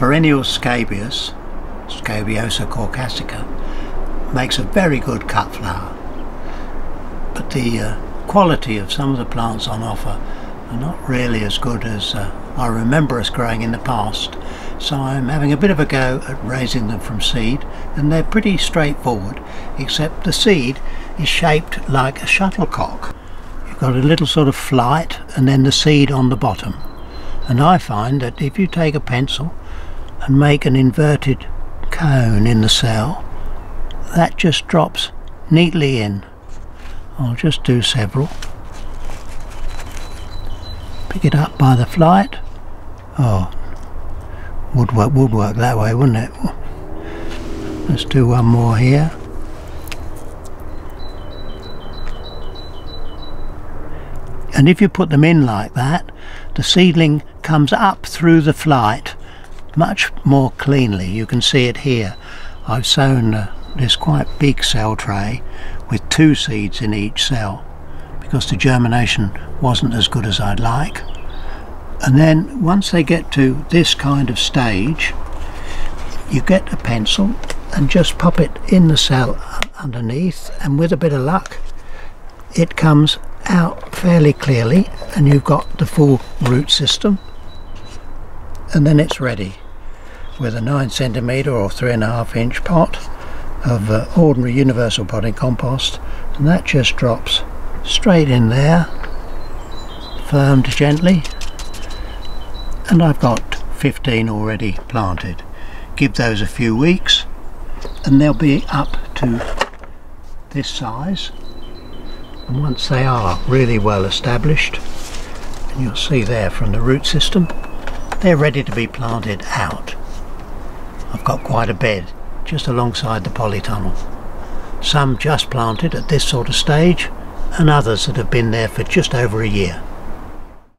Perennial Scabius, Scabiosa caucasica, makes a very good cut flower, but the quality of some of the plants on offer are not really as good as I remember us growing in the past, so I'm having a bit of a go at raising them from seed, and they're pretty straightforward, except the seed is shaped like a shuttlecock. You've got a little sort of flight and then the seed on the bottom, and I find that if you take a pencil and make an inverted cone in the cell, that just drops neatly in. I'll just do several. Pick it up by the flight. Oh, would work that way, wouldn't it? Let's do one more here. And if you put them in like that, the seedling comes up through the flight much more cleanly. You can see it here. I've sown this quite big cell tray with 2 seeds in each cell because the germination wasn't as good as I'd like. And then once they get to this kind of stage, you get a pencil and just pop it in the cell underneath, and with a bit of luck it comes out fairly clearly and you've got the full root system, and then it's ready with a 9 centimetre or 3.5 inch pot of ordinary universal potting compost, and that just drops straight in there, firmed gently, and I've got 15 already planted. Give those a few weeks and they'll be up to this size, and once they are really well established, and you'll see there from the root system, they're ready to be planted out. I've got quite a bed just alongside the polytunnel, some just planted at this sort of stage and others that have been there for just over a year.